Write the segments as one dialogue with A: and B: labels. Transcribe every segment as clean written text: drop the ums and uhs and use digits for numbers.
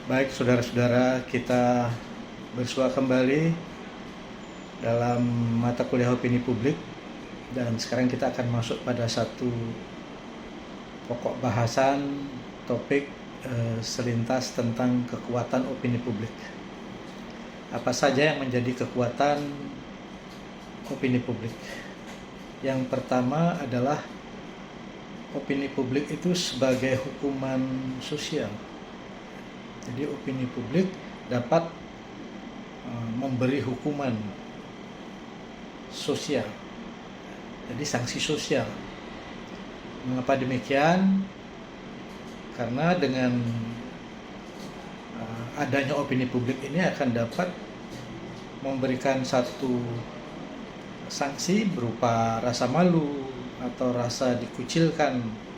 A: Baik, saudara-saudara, kita bersua kembali dalam mata kuliah opini publik, dan sekarang kita akan masuk pada satu pokok bahasan topik selintas tentang kekuatan opini publik. Apa saja yang menjadi kekuatan opini publik? Yang pertama adalah opini publik itu sebagai hukuman sosial. Jadi opini publik dapat memberi hukuman sosial, jadi sanksi sosial. Mengapa demikian? Karena dengan adanya opini publik ini akan dapat memberikan satu sanksi berupa rasa malu atau rasa dikucilkan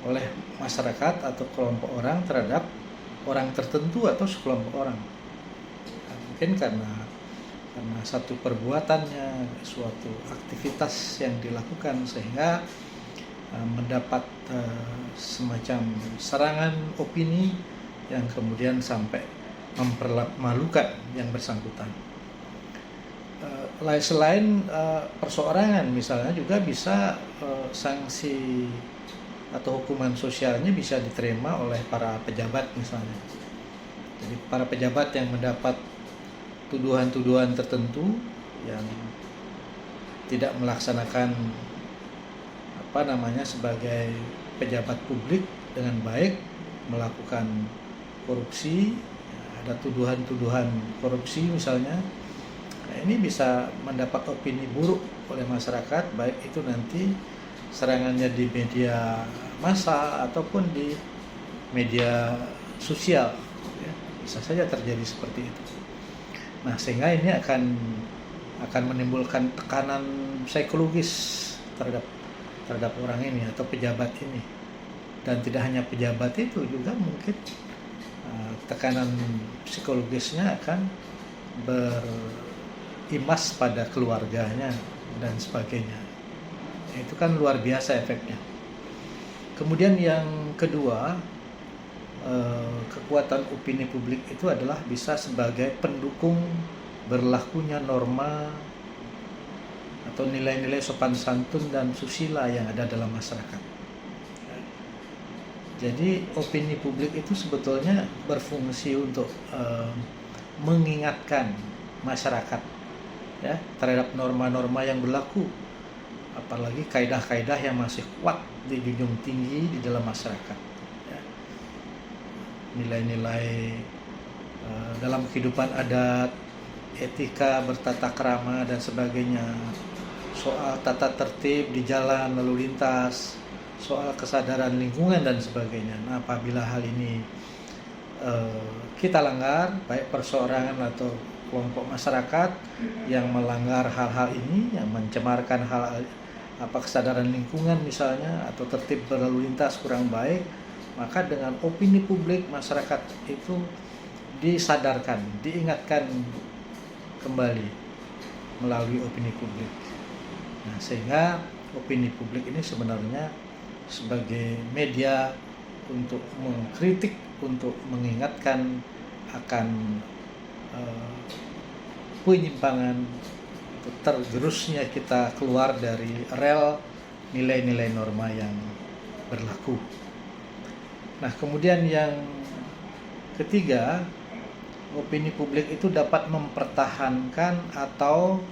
A: oleh masyarakat atau kelompok orang terhadap orang tertentu atau sekelompok orang. Mungkin karena satu perbuatannya, suatu aktivitas yang dilakukan sehingga mendapat semacam serangan opini yang kemudian sampai mempermalukan yang bersangkutan. Selain perseorangan misalnya juga bisa sanksi atau hukuman sosialnya bisa diterima oleh para pejabat misalnya. Jadi para pejabat yang mendapat tuduhan-tuduhan tertentu yang tidak melaksanakan sebagai pejabat publik dengan baik, melakukan korupsi, ada tuduhan-tuduhan korupsi misalnya. Nah, ini bisa mendapat opini buruk oleh masyarakat, baik itu nanti serangannya di media massa ataupun di media sosial, ya, bisa saja terjadi seperti itu. Nah, sehingga ini akan menimbulkan tekanan psikologis terhadap orang ini atau pejabat ini. Dan tidak hanya pejabat itu, juga mungkin tekanan psikologisnya akan berimbas pada keluarganya dan sebagainya. Itu kan luar biasa efeknya. Kemudian yang kedua, kekuatan opini publik itu adalah bisa sebagai pendukung berlakunya norma atau nilai-nilai sopan santun dan susila yang ada dalam masyarakat. Jadi opini publik itu sebetulnya berfungsi untuk mengingatkan masyarakat, ya, terhadap norma-norma yang berlaku, apalagi kaidah-kaidah yang masih kuat dijunjung tinggi di dalam masyarakat, ya. Nilai-nilai dalam kehidupan adat, etika bertata krama dan sebagainya, soal tata tertib di jalan lalu lintas, soal kesadaran lingkungan dan sebagainya. Nah, apabila hal ini kita langgar, baik perseorangan atau kelompok masyarakat yang melanggar hal-hal ini, yang mencemarkan kesadaran lingkungan misalnya, atau tertib berlalu lintas kurang baik, maka dengan opini publik masyarakat itu disadarkan, diingatkan kembali melalui opini publik. Nah, sehingga opini publik ini sebenarnya sebagai media untuk mengkritik, untuk mengingatkan akan penyimpangan, tergerusnya kita keluar dari rel nilai-nilai norma yang berlaku. Nah, kemudian yang ketiga, opini publik itu dapat mempertahankan atau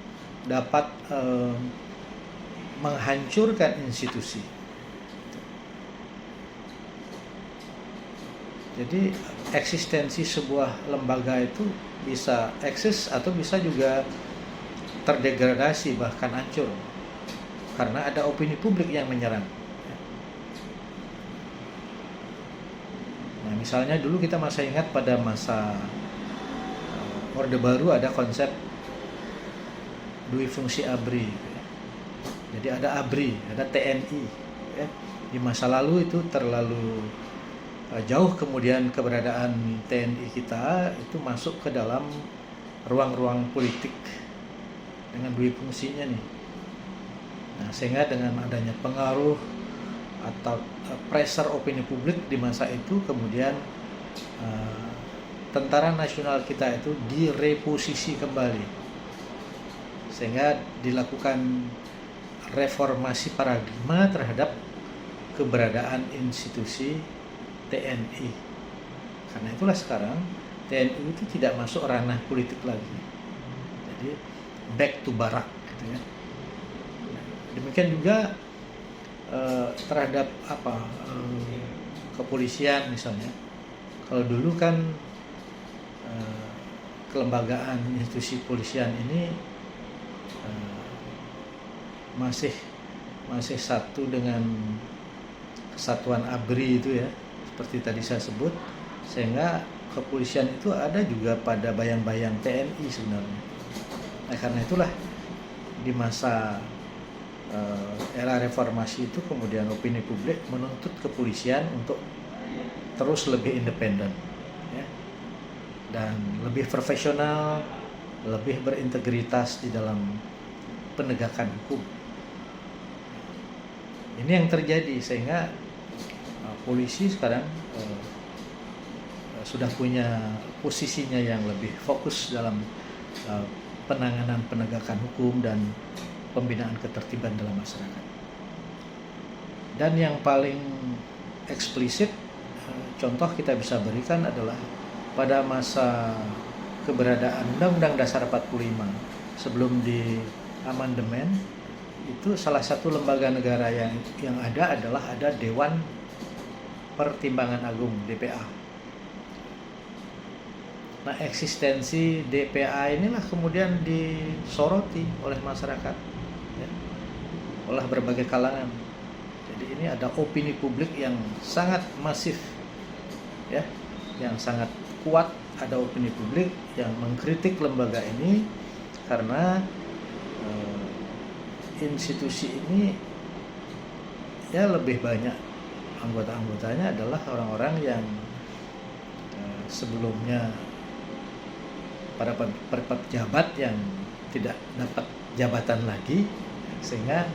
A: dapat menghancurkan institusi. Jadi eksistensi sebuah lembaga itu bisa eksis atau bisa juga terdegradasi, bahkan hancur, karena ada opini publik yang menyerang. Nah, misalnya dulu kita masih ingat pada masa Orde Baru ada konsep dui fungsi ABRI. Jadi ada ABRI, ada TNI. Di masa lalu itu terlalu jauh, kemudian keberadaan TNI kita itu masuk ke dalam ruang-ruang politik dengan dua fungsinya nih. Nah, sehingga dengan adanya pengaruh atau pressure opini publik di masa itu, kemudian tentara nasional kita itu direposisi kembali, sehingga dilakukan reformasi paradigma terhadap keberadaan institusi TNI. Karena itulah sekarang TNI itu tidak masuk ranah politik lagi, jadi back to barak gitu ya. Demikian juga terhadap kepolisian misalnya. Kalau dulu kan kelembagaan institusi kepolisian ini masih satu dengan kesatuan ABRI itu ya, seperti tadi saya sebut, sehingga kepolisian itu ada juga pada bayang-bayang TNI sebenarnya. Nah, karena itulah di masa era reformasi itu kemudian opini publik menuntut kepolisian untuk terus lebih independen ya, dan lebih profesional, lebih berintegritas di dalam penegakan hukum. Ini yang terjadi, sehingga polisi sekarang sudah punya posisinya yang lebih fokus dalam penanganan penegakan hukum dan pembinaan ketertiban dalam masyarakat. Dan yang paling eksplisit, contoh kita bisa berikan adalah pada masa keberadaan Undang-Undang Dasar 45 sebelum di amandemen, itu salah satu lembaga negara yang ada adalah Dewan Pertimbangan Agung (DPA). Nah, eksistensi DPA inilah kemudian disoroti oleh masyarakat ya, oleh berbagai kalangan. Jadi ini ada opini publik yang sangat masif ya, yang sangat kuat. Ada opini publik yang mengkritik lembaga ini karena institusi ini ya lebih banyak anggota-anggotanya adalah orang-orang yang sebelumnya para pejabat yang tidak dapat jabatan lagi, sehingga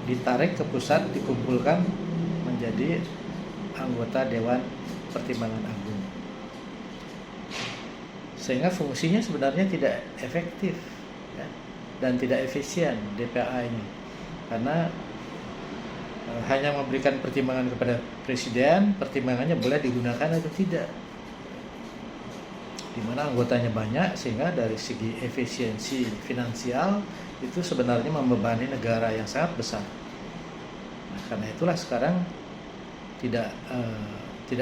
A: ditarik ke pusat, dikumpulkan menjadi anggota Dewan Pertimbangan Agung, sehingga fungsinya sebenarnya tidak efektif ya, dan tidak efisien DPA ini, karena hanya memberikan pertimbangan kepada presiden, pertimbangannya boleh digunakan atau tidak, di mana anggotanya banyak, sehingga dari segi efisiensi finansial itu sebenarnya membebani negara yang sangat besar. Nah, karena itulah sekarang tidak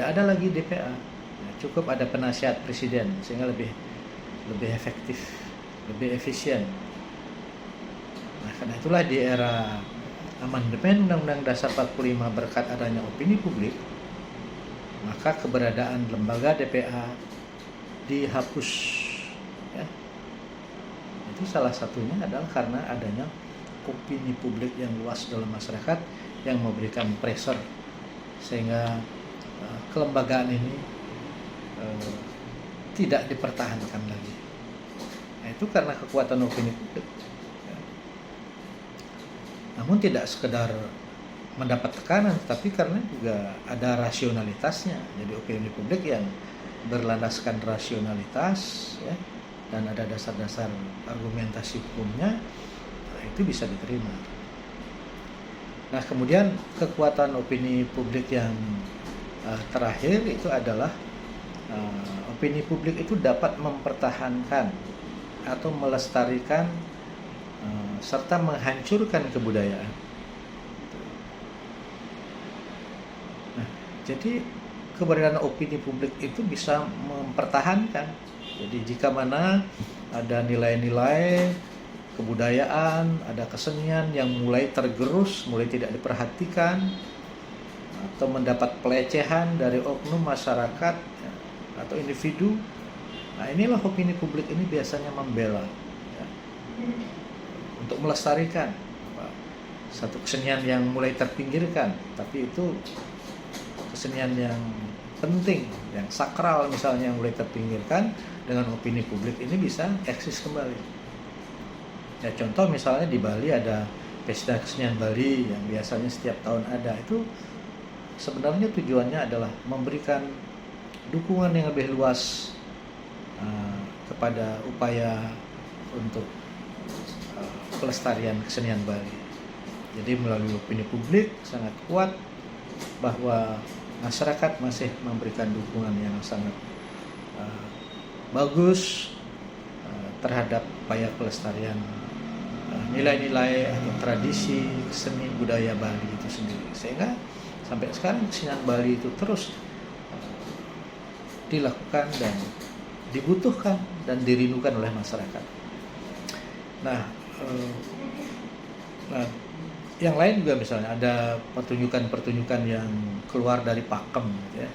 A: ada lagi DPA, cukup ada penasihat presiden, sehingga lebih efektif, lebih efisien. Nah, karena itulah di era amandemen Undang-Undang Dasar 45 berkat adanya opini publik, maka keberadaan lembaga DPA dihapus ya. Itu salah satunya adalah karena adanya opini publik yang luas dalam masyarakat yang memberikan pressure, sehingga kelembagaan ini tidak dipertahankan lagi. Nah, itu karena kekuatan opini publik ya. Namun tidak sekedar mendapat tekanan, tapi karena juga ada rasionalitasnya. Jadi opini publik yang berlandaskan rasionalitas ya, dan ada dasar-dasar argumentasi hukumnya, nah, itu bisa diterima. Nah, kemudian kekuatan opini publik yang terakhir itu adalah opini publik itu dapat mempertahankan atau melestarikan serta menghancurkan kebudayaan. Nah, jadi keberadaan opini publik itu bisa mempertahankan. Jadi jika mana ada nilai-nilai kebudayaan, ada kesenian yang mulai tergerus, mulai tidak diperhatikan, atau mendapat pelecehan dari oknum masyarakat ya, atau individu, nah inilah opini publik ini biasanya membela ya, untuk melestarikan satu kesenian yang mulai terpinggirkan, tapi itu kesenian yang penting, yang sakral misalnya, yang mulai terpinggirkan, dengan opini publik ini bisa eksis kembali. Ya, contoh misalnya di Bali ada Pesta Kesenian Bali yang biasanya setiap tahun ada, itu sebenarnya tujuannya adalah memberikan dukungan yang lebih luas kepada upaya untuk pelestarian kesenian Bali. Jadi melalui opini publik sangat kuat bahwa masyarakat masih memberikan dukungan yang sangat bagus terhadap upaya pelestarian nilai-nilai atau tradisi seni budaya Bali itu sendiri, sehingga sampai sekarang kesenian Bali itu terus dilakukan dan dibutuhkan dan dirindukan oleh masyarakat. Nah, yang lain juga misalnya ada pertunjukan-pertunjukan yang keluar dari pakem, gitu ya.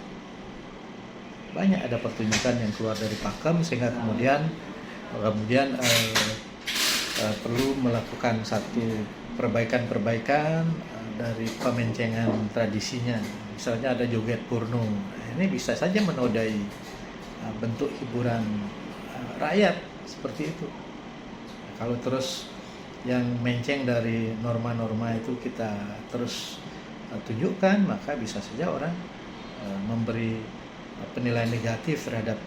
A: Banyak ada pertunjukan yang keluar dari pakem sehingga kemudian perlu melakukan satu perbaikan dari pemencengan tradisinya. Misalnya ada joget Purno, ini bisa saja menodai bentuk hiburan rakyat seperti itu. Kalau terus yang menceng dari norma-norma itu kita terus tunjukkan, maka bisa saja orang memberi penilaian negatif terhadap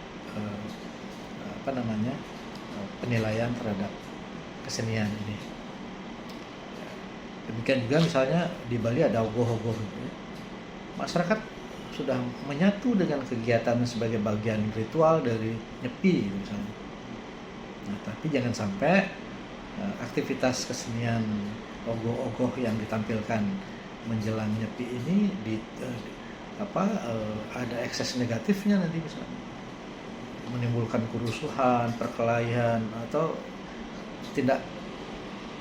A: penilaian terhadap kesenian ini. Demikian juga misalnya di Bali ada ogoh-ogoh gitu ya. Masyarakat sudah menyatu dengan kegiatan sebagai bagian ritual dari Nyepi misalnya. Nah, tapi jangan sampai aktivitas kesenian ogoh-ogoh yang ditampilkan menjelang Nyepi ini ada ekses negatifnya nanti, misalnya menimbulkan kerusuhan, perkelahian, atau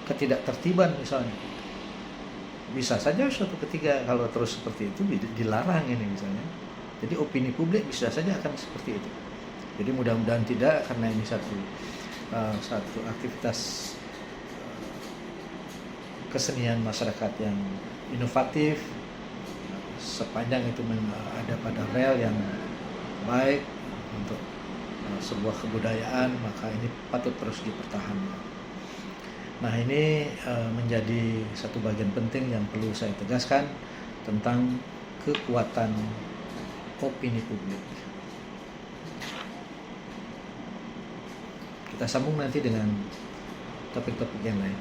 A: ketidaktertiban misalnya. Bisa saja suatu ketika kalau terus seperti itu dilarang ini misalnya. Jadi opini publik bisa saja akan seperti itu. Jadi mudah-mudahan tidak, karena ini satu aktivitas kesenian masyarakat yang inovatif, sepanjang itu ada pada rel yang baik untuk sebuah kebudayaan, maka ini patut terus dipertahankan. Nah, ini menjadi satu bagian penting yang perlu saya tegaskan tentang kekuatan opini publik. Kita sambung nanti dengan topik-topik yang lain.